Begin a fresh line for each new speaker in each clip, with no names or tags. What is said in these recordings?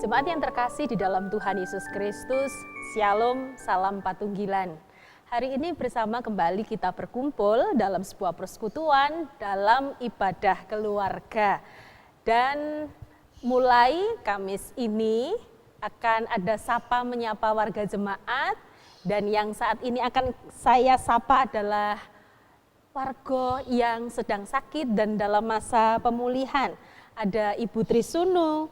Jemaat yang terkasih di dalam Tuhan Yesus Kristus, Shalom, salam patunggilan. Hari ini bersama kembali kita berkumpul dalam sebuah persekutuan dalam ibadah keluarga. Dan mulai Kamis ini akan ada sapa menyapa warga jemaat, dan yang saat ini akan saya sapa adalah warga yang sedang sakit dan dalam masa pemulihan. Ada Ibu Trisunu,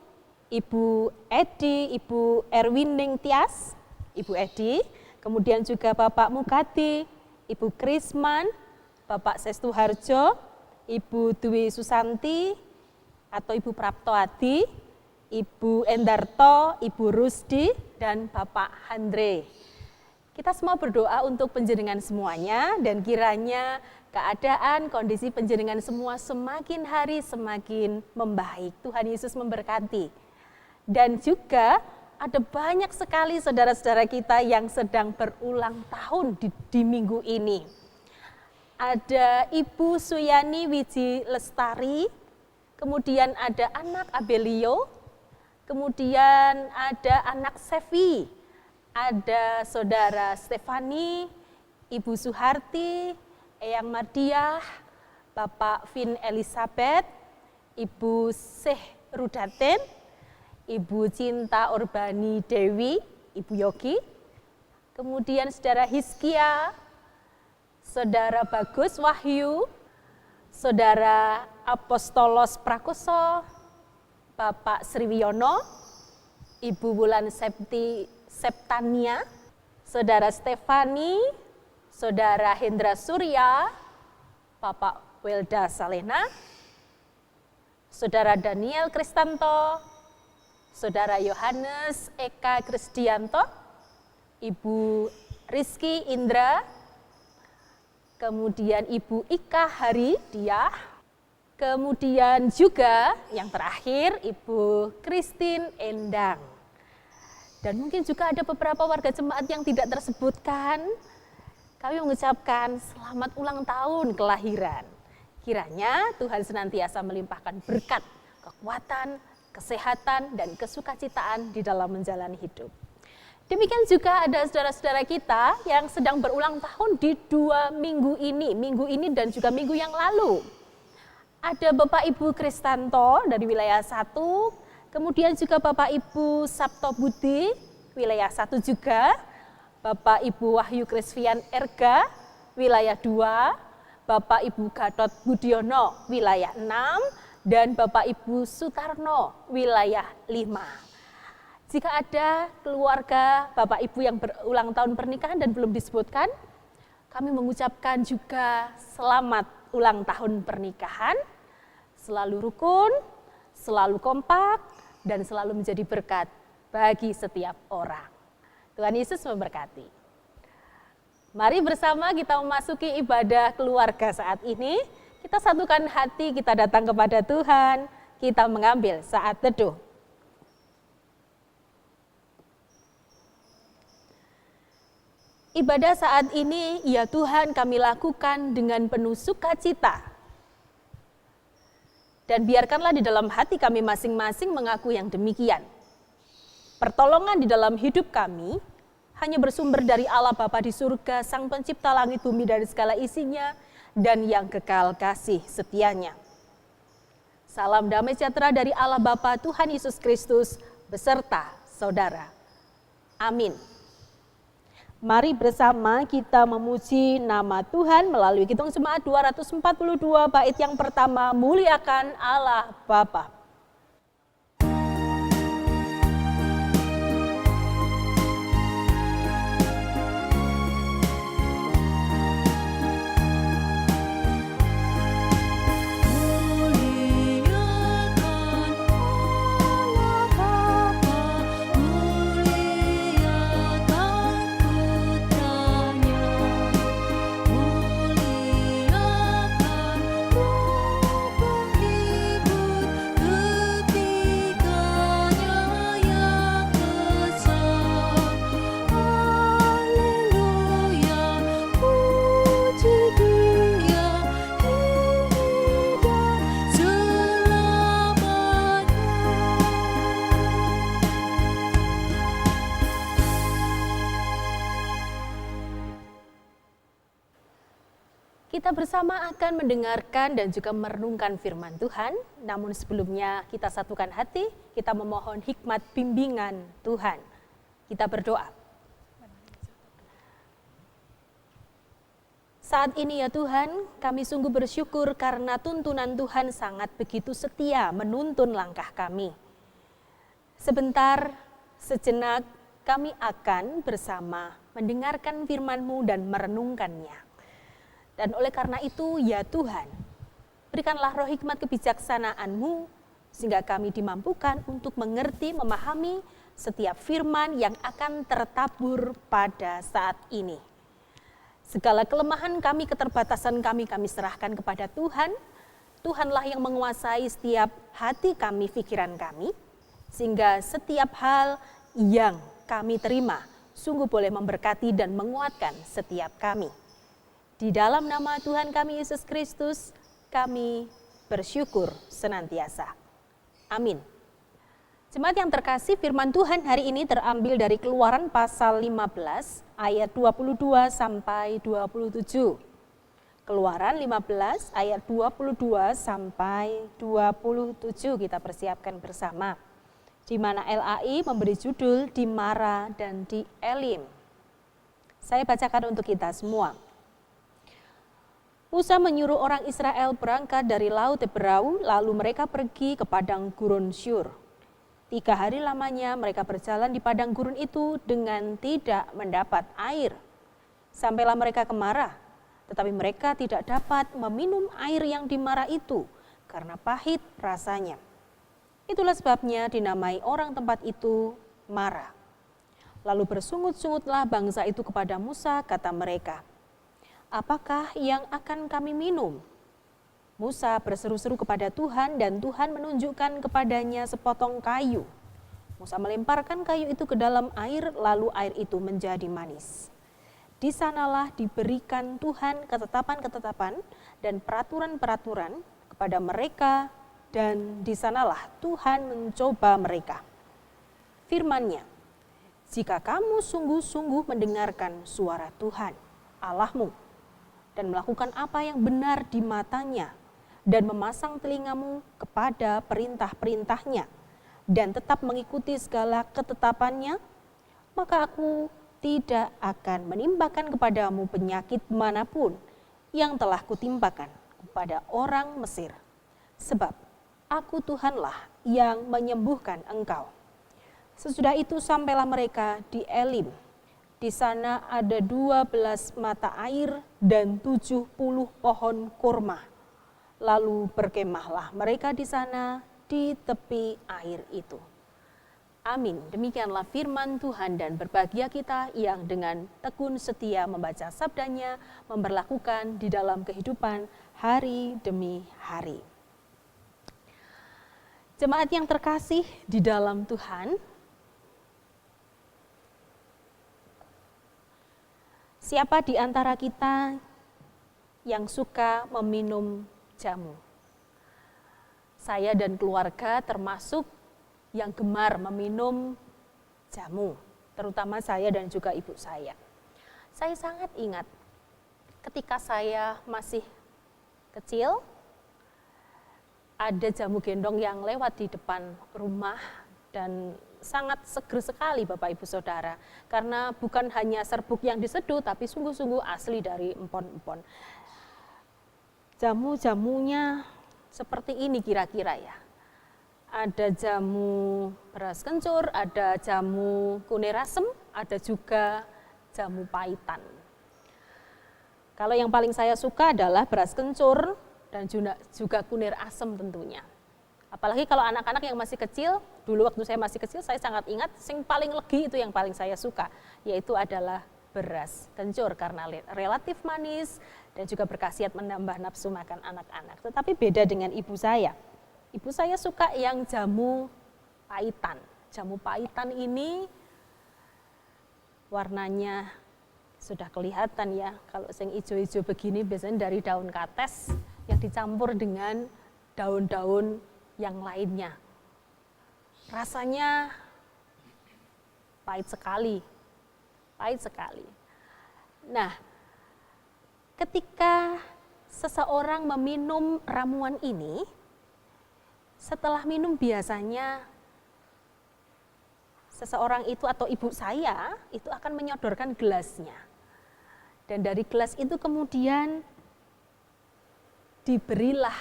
Ibu Edi, Ibu Erwining Tias, Ibu Edi, kemudian juga Bapak Mugati, Ibu Krisman, Bapak Sestu Harjo, Ibu Dwi Susanti atau Ibu Praptoadi, Ibu Endarto, Ibu Rusdi, dan Bapak Handre. Kita semua berdoa untuk penjenengan semuanya, dan kiranya keadaan, kondisi penjenengan semua semakin hari semakin membaik. Tuhan Yesus memberkati. Dan juga ada banyak sekali saudara-saudara kita yang sedang berulang tahun di minggu ini. Ada Ibu Suyani Wiji Lestari, kemudian ada anak Abelio, kemudian ada anak Sevi, ada saudara Stefani, Ibu Suharti, Eyang Mardiah, Bapak Vin Elizabeth, Ibu Syekh Rudaten, Ibu Cinta Urbani Dewi, Ibu Yogi, kemudian saudara Hizkia, saudara Bagus Wahyu, saudara Apostolos Prakoso, Bapak Sriwiono, Ibu Wulan Septania, saudara Stefani, saudara Hendra Surya, Bapak Welda Salena, saudara Daniel Kristanto, saudara Yohanes Eka Krisdianto, Ibu Rizky Indra, kemudian Ibu Ika Haridiah, kemudian juga yang terakhir Ibu Christine Endang. Dan mungkin juga ada beberapa warga jemaat yang tidak tersebutkan. Kami mengucapkan selamat ulang tahun kelahiran. Kiranya Tuhan senantiasa melimpahkan berkat, kekuatan, kesehatan, dan kesukacitaan di dalam menjalani hidup. Demikian juga ada saudara-saudara kita yang sedang berulang tahun di 2 minggu ini dan juga minggu yang lalu. Ada Bapak Ibu Kristanto dari wilayah 1, kemudian juga Bapak Ibu Sabto Budi, wilayah 1 juga, Bapak Ibu Wahyu Krisvian Erga, wilayah 2, Bapak Ibu Gatot Budiono, wilayah 6, dan Bapak Ibu Sutarno, wilayah 5. Jika ada keluarga Bapak Ibu yang berulang tahun pernikahan dan belum disebutkan, kami mengucapkan juga selamat ulang tahun pernikahan, selalu rukun, selalu kompak, dan selalu menjadi berkat bagi setiap orang. Tuhan Yesus memberkati. Mari bersama kita memasuki ibadah keluarga saat ini. Kita satukan hati, kita datang kepada Tuhan, kita mengambil saat teduh. Ibadah saat ini, ya Tuhan, kami lakukan dengan penuh sukacita. Dan biarkanlah di dalam hati kami masing-masing mengaku yang demikian. Pertolongan di dalam hidup kami hanya bersumber dari Allah Bapa di surga, Sang Pencipta langit bumi dan segala isinya, dan yang kekal kasih setianya. Salam damai sejahtera dari Allah Bapa Tuhan Yesus Kristus beserta saudara. Amin. Mari bersama kita memuji nama Tuhan melalui Kidung Jemaat 242 bait yang pertama, muliakan Allah Bapa.
Muliakan Roh penghibur
Kita bersama akan mendengarkan dan juga merenungkan firman Tuhan, namun sebelumnya kita satukan hati, kita memohon hikmat bimbingan Tuhan. Kita berdoa. Saat ini ya Tuhan, kami sungguh bersyukur karena tuntunan Tuhan sangat begitu setia menuntun langkah kami. Sebentar, sejenak, kami akan bersama mendengarkan firman-Mu dan merenungkannya. Dan oleh karena itu, ya Tuhan, berikanlah roh hikmat kebijaksanaan-Mu, sehingga kami dimampukan untuk mengerti, memahami setiap firman yang akan tertabur pada saat ini. Segala kelemahan kami, keterbatasan kami serahkan kepada Tuhan. Tuhanlah yang menguasai setiap hati kami, pikiran kami, sehingga setiap hal yang kami terima sungguh boleh memberkati dan menguatkan setiap kami. Di dalam nama Tuhan kami Yesus Kristus, kami bersyukur senantiasa. Amin. Jemaat yang terkasih, firman Tuhan hari ini terambil dari Keluaran pasal 15 ayat 22 sampai 27. Keluaran 15 ayat 22 sampai 27 kita persiapkan bersama. Di mana LAI memberi judul di Mara dan di Elim. Saya bacakan untuk kita semua. Musa menyuruh orang Israel berangkat dari Laut Teberau, lalu mereka pergi ke padang gurun Syur. 3 hari lamanya mereka berjalan di padang gurun itu dengan tidak mendapat air. Sampailah mereka ke Mara, tetapi mereka tidak dapat meminum air yang di Mara itu karena pahit rasanya. Itulah sebabnya dinamai orang tempat itu Mara. Lalu bersungut-sungutlah bangsa itu kepada Musa, kata mereka, "Apakah yang akan kami minum?" Musa berseru-seru kepada Tuhan dan Tuhan menunjukkan kepadanya sepotong kayu. Musa melemparkan kayu itu ke dalam air, lalu air itu menjadi manis. Di sanalah diberikan Tuhan ketetapan-ketetapan dan peraturan-peraturan kepada mereka, dan di sanalah Tuhan mencoba mereka. Firman-Nya, "Jika kamu sungguh-sungguh mendengarkan suara Tuhan, Allahmu, dan melakukan apa yang benar di matanya, dan memasang telingamu kepada perintah-perintahnya, dan tetap mengikuti segala ketetapannya, maka aku tidak akan menimpakan kepadamu penyakit manapun yang telah kutimpakan kepada orang Mesir. Sebab aku Tuhanlah yang menyembuhkan engkau." Sesudah itu sampailah mereka di Elim. Di sana ada 12 mata air dan 70 pohon kurma. Lalu berkemahlah mereka di sana di tepi air itu. Amin. Demikianlah firman Tuhan, dan berbahagia kita yang dengan tekun setia membaca sabdanya, memberlakukan di dalam kehidupan hari demi hari. Jemaat yang terkasih di dalam Tuhan, siapa di antara kita yang suka meminum jamu? Saya dan keluarga termasuk yang gemar meminum jamu, terutama saya dan juga ibu saya. Saya sangat ingat ketika saya masih kecil, ada jamu gendong yang lewat di depan rumah dan sangat seger sekali Bapak Ibu Saudara, karena bukan hanya serbuk yang diseduh, tapi sungguh-sungguh asli dari empon-empon. Jamu-jamunya seperti ini kira-kira ya. Ada jamu beras kencur, ada jamu kunir asem, ada juga jamu pahitan. Kalau yang paling saya suka adalah beras kencur dan juga kunir asem tentunya. Apalagi kalau anak-anak yang masih kecil, dulu waktu saya masih kecil saya sangat ingat, yang paling legi itu yang paling saya suka, yaitu adalah beras kencur karena relatif manis dan juga berkhasiat menambah nafsu makan anak-anak. Tetapi beda dengan ibu saya. Ibu saya suka yang jamu pahitan. Jamu pahitan ini warnanya sudah kelihatan ya, kalau yang hijau-hijau begini biasanya dari daun kates yang dicampur dengan daun-daun yang lainnya. Rasanya pahit sekali. Pahit sekali. Nah, ketika seseorang meminum ramuan ini, setelah minum biasanya seseorang itu atau ibu saya itu akan menyodorkan gelasnya. Dan dari gelas itu kemudian diberilah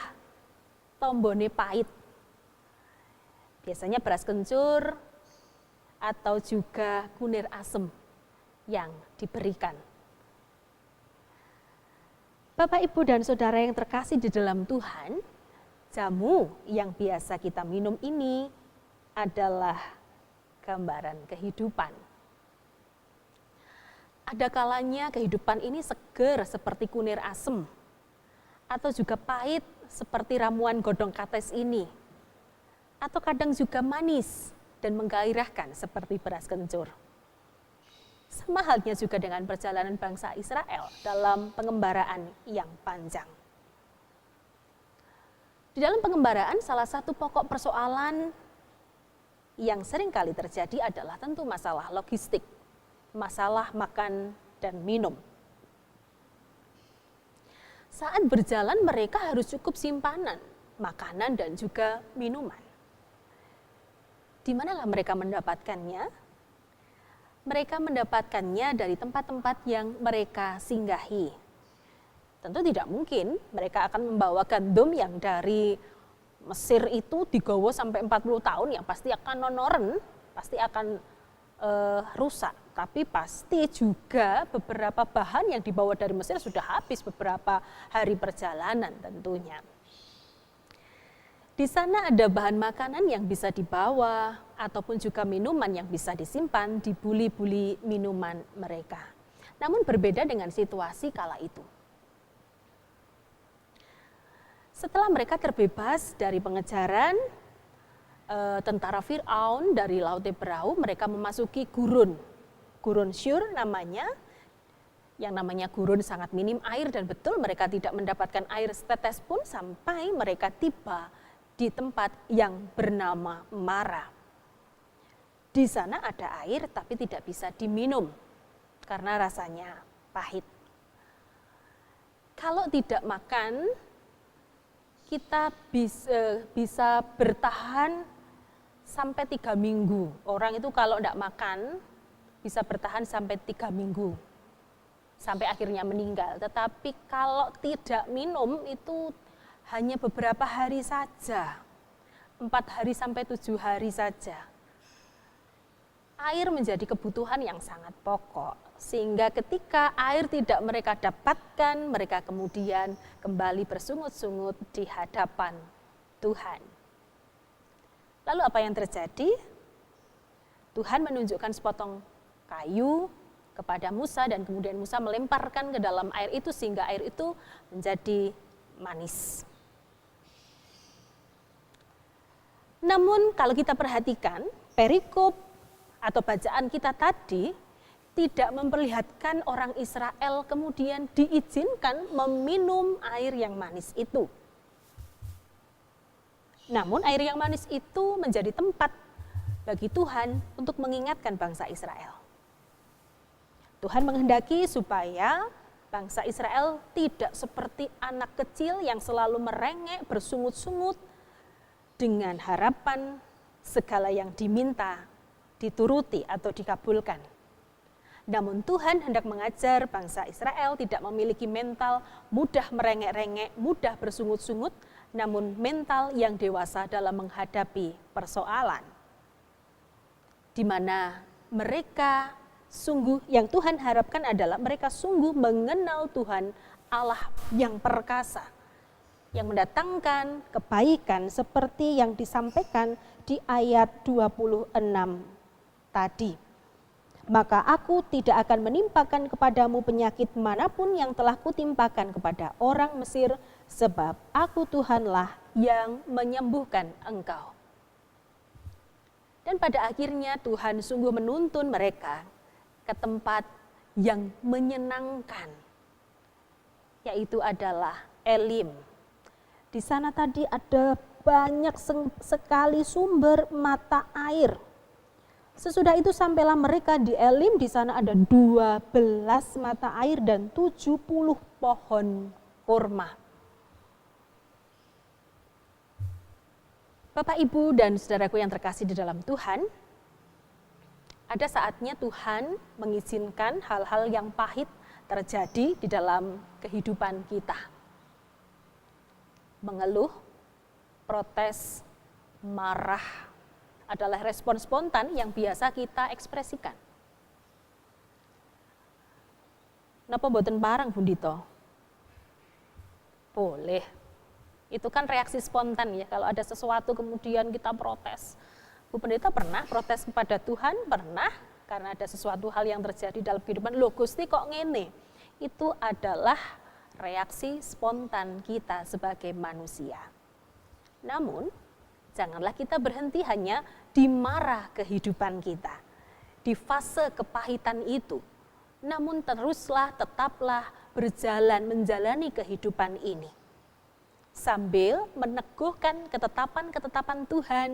tombone pahit. Biasanya beras kencur atau juga kunir asem yang diberikan. Bapak, Ibu, dan Saudara yang terkasih di dalam Tuhan, jamu yang biasa kita minum ini adalah gambaran kehidupan. Ada kalanya kehidupan ini seger seperti kunir asem, atau juga pahit seperti ramuan godong kates ini, atau kadang juga manis dan menggairahkan seperti beras kencur. Sama halnya juga dengan perjalanan bangsa Israel dalam pengembaraan yang panjang. Di dalam pengembaraan, salah satu pokok persoalan yang sering kali terjadi adalah tentu masalah logistik, masalah makan dan minum. Saat berjalan mereka harus cukup simpanan, makanan dan juga minuman. Di manakah mereka mendapatkannya? Mereka mendapatkannya dari tempat-tempat yang mereka singgahi. Tentu tidak mungkin mereka akan membawa gandum yang dari Mesir itu digawa sampai 40 tahun, yang pasti akan nonoren, pasti akan rusak. Tapi pasti juga beberapa bahan yang dibawa dari Mesir sudah habis beberapa hari perjalanan tentunya. Di sana ada bahan makanan yang bisa dibawa ataupun juga minuman yang bisa disimpan di buli-buli minuman mereka. Namun berbeda dengan situasi kala itu. Setelah mereka terbebas dari pengejaran tentara Fir'aun dari Laut Teberau, mereka memasuki gurun. Gurun Syur namanya, yang namanya gurun sangat minim air dan betul mereka tidak mendapatkan air setetes pun sampai mereka tiba di tempat yang bernama Mara. Di sana ada air tapi tidak bisa diminum karena rasanya pahit. Kalau tidak makan, kita bisa bertahan sampai 3 minggu. Orang itu kalau tidak makan bisa bertahan sampai 3 minggu. Sampai akhirnya meninggal. Tetapi kalau tidak minum itu hanya beberapa hari saja, 4 hari sampai 7 hari saja. Air menjadi kebutuhan yang sangat pokok, sehingga ketika air tidak mereka dapatkan, mereka kemudian kembali bersungut-sungut di hadapan Tuhan. Lalu apa yang terjadi? Tuhan menunjukkan sepotong kayu kepada Musa dan kemudian Musa melemparkan ke dalam air itu sehingga air itu menjadi manis. Namun kalau kita perhatikan, perikop atau bacaan kita tadi tidak memperlihatkan orang Israel kemudian diizinkan meminum air yang manis itu. Namun air yang manis itu menjadi tempat bagi Tuhan untuk mengingatkan bangsa Israel. Tuhan menghendaki supaya bangsa Israel tidak seperti anak kecil yang selalu merengek, bersungut-sungut, dengan harapan segala yang diminta dituruti atau dikabulkan. Namun Tuhan hendak mengajar bangsa Israel tidak memiliki mental mudah merengek-rengek, mudah bersungut-sungut, namun mental yang dewasa dalam menghadapi persoalan. Di mana mereka sungguh, yang Tuhan harapkan adalah mereka sungguh mengenal Tuhan Allah yang perkasa, yang mendatangkan kebaikan seperti yang disampaikan di ayat 26 tadi. Maka aku tidak akan menimpakan kepadamu penyakit manapun yang telah kutimpakan kepada orang Mesir, sebab aku Tuhanlah yang menyembuhkan engkau. Dan pada akhirnya Tuhan sungguh menuntun mereka ke tempat yang menyenangkan, yaitu adalah Elim. Di sana tadi ada banyak sekali sumber mata air. Sesudah itu sampailah mereka di Elim, di sana ada 12 mata air dan 70 pohon kurma. Bapak, Ibu, dan saudaraku yang terkasih di dalam Tuhan, ada saatnya Tuhan mengizinkan hal-hal yang pahit terjadi di dalam kehidupan kita. Mengeluh, protes, marah adalah respon spontan yang biasa kita ekspresikan. Napa mboten parang Bundito? Boleh. Itu kan reaksi spontan ya, kalau ada sesuatu kemudian kita protes. Bu Pendeta pernah protes kepada Tuhan? Pernah, karena ada sesuatu hal yang terjadi dalam kehidupan. Loh Gusti kok ngene? Itu adalah reaksi spontan kita sebagai manusia. Namun, janganlah kita berhenti hanya di marah kehidupan kita, di fase kepahitan itu. Namun teruslah, tetaplah berjalan menjalani kehidupan ini. Sambil meneguhkan ketetapan-ketetapan Tuhan,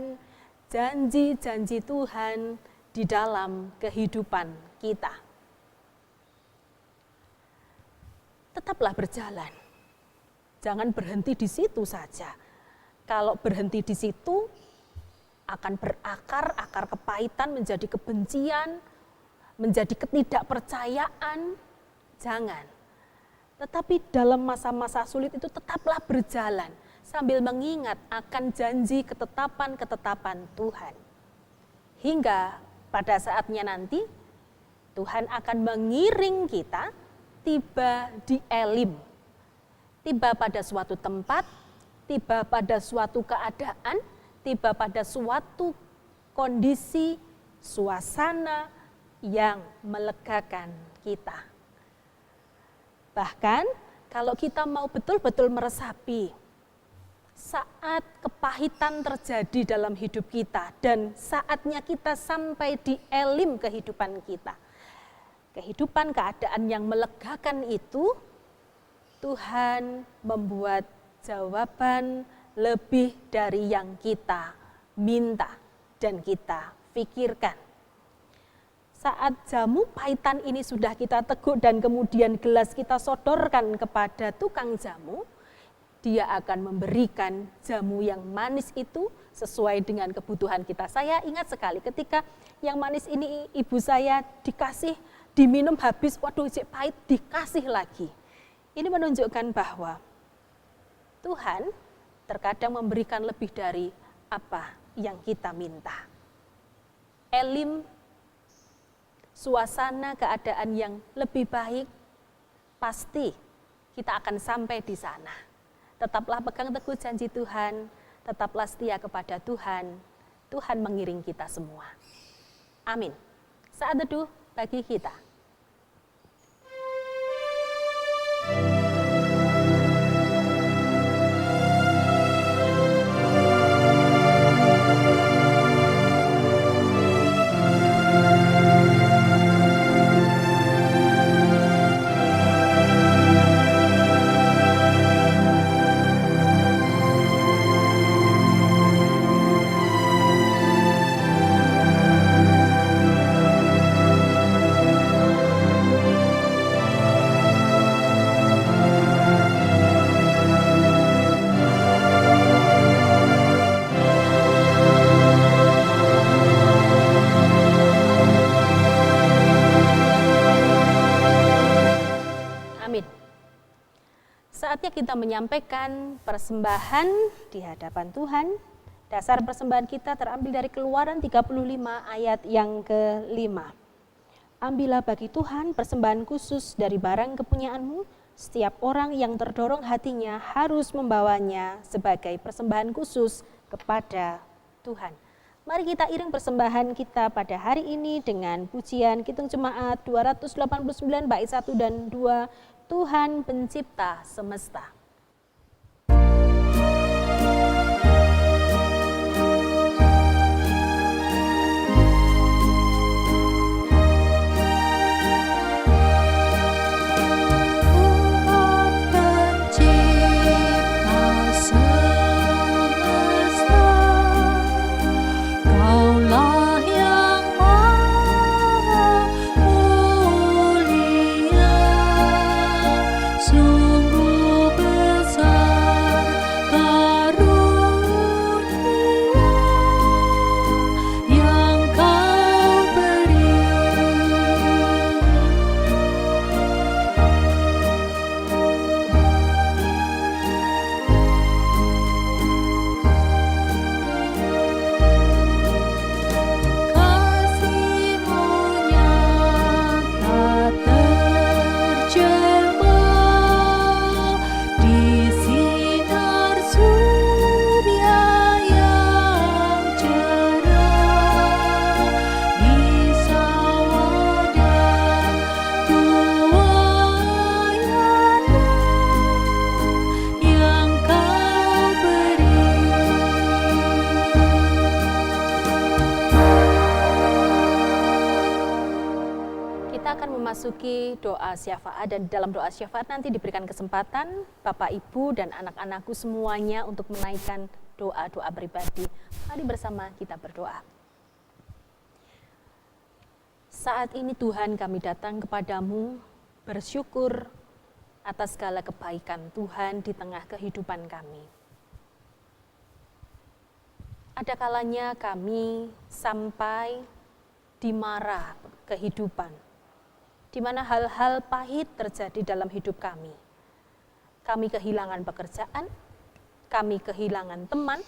janji-janji Tuhan di dalam kehidupan kita. Tetaplah berjalan. Jangan berhenti di situ saja. Kalau berhenti di situ akan berakar, akar kepahitan menjadi kebencian, menjadi ketidakpercayaan. Jangan. Tetapi dalam masa-masa sulit itu tetaplah berjalan sambil mengingat akan janji ketetapan-ketetapan Tuhan. Hingga pada saatnya nanti Tuhan akan mengiring kita tiba di Elim. Tiba pada suatu tempat, tiba pada suatu keadaan, tiba pada suatu kondisi, suasana yang melegakan kita. Bahkan kalau kita mau betul-betul meresapi saat kepahitan terjadi dalam hidup kita dan saatnya kita sampai di elim kehidupan kita. Kehidupan keadaan yang melegakan itu, Tuhan membuat jawaban lebih dari yang kita minta dan kita pikirkan. Saat jamu pahitan ini sudah kita teguk dan kemudian gelas kita sodorkan kepada tukang jamu, dia akan memberikan jamu yang manis itu sesuai dengan kebutuhan kita. Saya ingat sekali ketika yang manis ini ibu saya dikasih, diminum habis, waduh cek pahit, dikasih lagi. Ini menunjukkan bahwa Tuhan terkadang memberikan lebih dari apa yang kita minta. Elim, suasana keadaan yang lebih baik, pasti kita akan sampai di sana. Tetaplah pegang teguh janji Tuhan, tetaplah setia kepada Tuhan. Tuhan mengiring kita semua. Amin. Saat teduh bagi kita. Saatnya kita menyampaikan persembahan di hadapan Tuhan. Dasar persembahan kita terambil dari Keluaran 35 ayat yang ke-5. Ambillah bagi Tuhan persembahan khusus dari barang kepunyaanmu. Setiap orang yang terdorong hatinya harus membawanya sebagai persembahan khusus kepada Tuhan. Mari kita iring persembahan kita pada hari ini dengan pujian Kidung Jemaat 289 bait 1 dan 2, Tuhan Pencipta Semesta.
Sungguh
Kita akan memasuki doa syafaat, dan dalam doa syafaat nanti diberikan kesempatan Bapak, Ibu, dan anak-anakku semuanya untuk menaikkan doa-doa pribadi. Mari bersama kita berdoa. Saat ini Tuhan, kami datang kepadamu bersyukur atas segala kebaikan Tuhan di tengah kehidupan kami. Ada kalanya kami sampai di mara kehidupan, di mana hal-hal pahit terjadi dalam hidup kami. Kami kehilangan pekerjaan, kami kehilangan teman,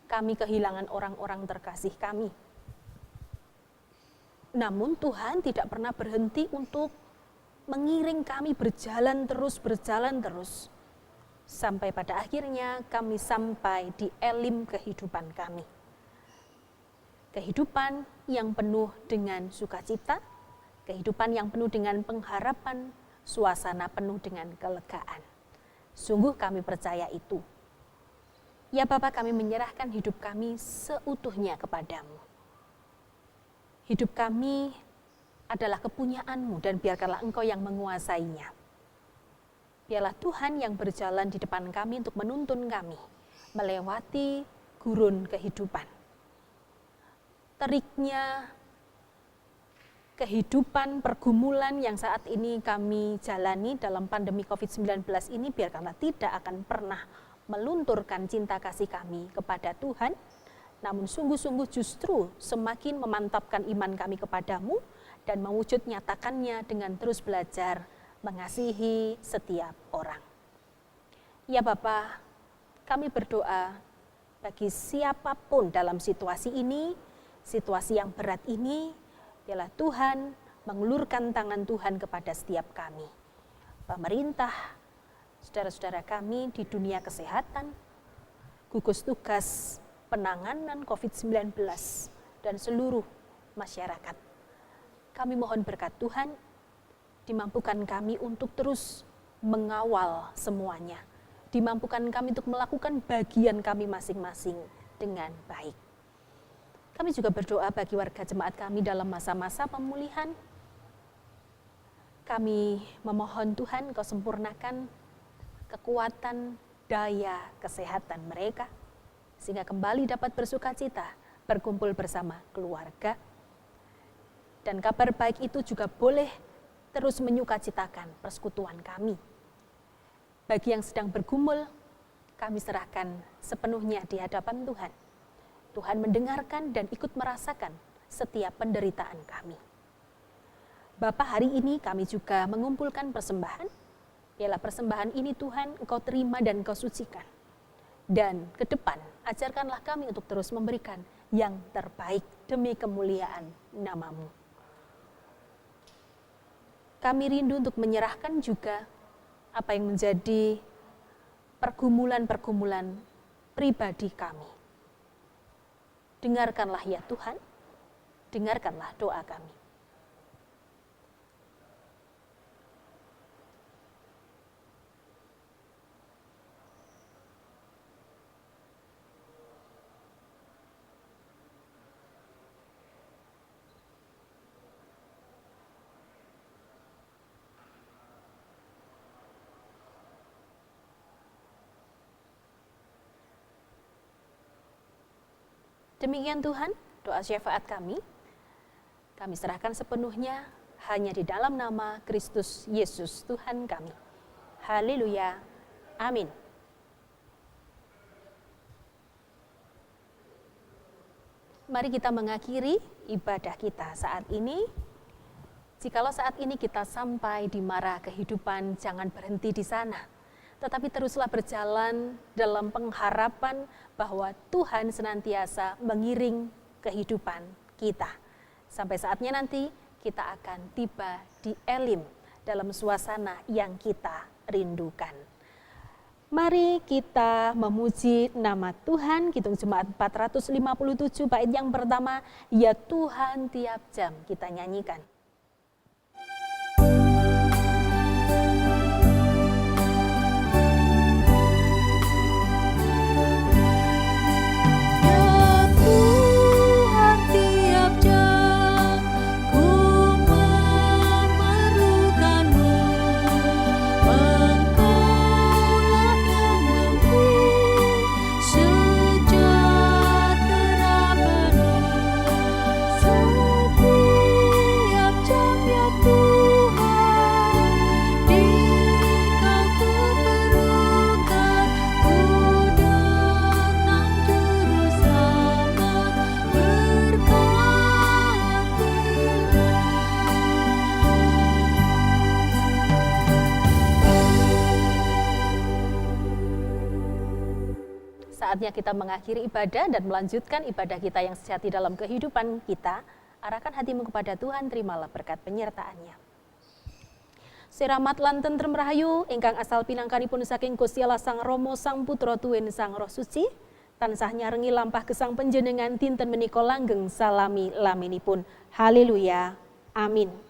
kami kehilangan orang-orang terkasih kami. Namun Tuhan tidak pernah berhenti untuk mengiring kami berjalan terus, sampai pada akhirnya kami sampai di elim kehidupan kami. Kehidupan yang penuh dengan sukacita, kehidupan yang penuh dengan pengharapan, suasana penuh dengan kelegaan. Sungguh kami percaya itu. Ya Bapa, kami menyerahkan hidup kami seutuhnya kepadamu. Hidup kami adalah kepunyaan-Mu dan biarkanlah Engkau yang menguasainya. Biarlah Tuhan yang berjalan di depan kami untuk menuntun kami melewati gurun kehidupan. Teriknya kehidupan, pergumulan yang saat ini kami jalani dalam pandemi COVID-19 ini, biarkanlah tidak akan pernah melunturkan cinta kasih kami kepada Tuhan, namun sungguh-sungguh justru semakin memantapkan iman kami kepadamu dan mewujud nyatakannya dengan terus belajar mengasihi setiap orang. Ya Bapa, kami berdoa bagi siapapun dalam situasi ini, situasi yang berat ini, biarlah Tuhan mengulurkan tangan Tuhan kepada setiap kami. Pemerintah, saudara-saudara kami di dunia kesehatan, gugus tugas penanganan COVID-19, dan seluruh masyarakat. Kami mohon berkat Tuhan, dimampukan kami untuk terus mengawal semuanya. Dimampukan kami untuk melakukan bagian kami masing-masing dengan baik. Kami juga berdoa bagi warga jemaat kami dalam masa-masa pemulihan. Kami memohon Tuhan Kau sempurnakan kekuatan daya kesehatan mereka, sehingga kembali dapat bersukacita, berkumpul bersama keluarga. Dan kabar baik itu juga boleh terus menyukacitakan persekutuan kami. Bagi yang sedang bergumul, kami serahkan sepenuhnya di hadapan Tuhan. Tuhan mendengarkan dan ikut merasakan setiap penderitaan kami. Bapa, hari ini kami juga mengumpulkan persembahan. Biarlah persembahan ini Tuhan Engkau terima dan Engkau sucikan. Dan ke depan ajarkanlah kami untuk terus memberikan yang terbaik demi kemuliaan nama-Mu. Kami rindu untuk menyerahkan juga apa yang menjadi pergumulan-pergumulan pribadi kami. Dengarkanlah ya Tuhan, dengarkanlah doa kami. Demikian Tuhan, doa syafaat kami serahkan sepenuhnya hanya di dalam nama Kristus Yesus Tuhan kami. Haleluya, amin. Mari kita mengakhiri ibadah kita saat ini. Jikalau saat ini kita sampai di mara kehidupan, jangan berhenti di sana, tetapi teruslah berjalan dalam pengharapan bahwa Tuhan senantiasa mengiring kehidupan kita. Sampai saatnya nanti kita akan tiba di elim dalam suasana yang kita rindukan. Mari kita memuji nama Tuhan. Kidung Jemaat 457 bait yang pertama, ya Tuhan tiap jam kita nyanyikan.
Tiap jam ku
saatnya kita mengakhiri ibadah dan melanjutkan ibadah kita yang sejati dalam kehidupan kita. Arahkan hatimu kepada Tuhan, terimalah berkat penyertaan-Nya. Siramat lan tentrem rahayu ingkang asal pinangkanipun saking Gusti Allah Sang Rama Sang Putra Tuwin Sang Roh Suci tansah nyarengi lampah gesang panjenengan dinten menika langgeng salami laminipun. Haleluya. Amin.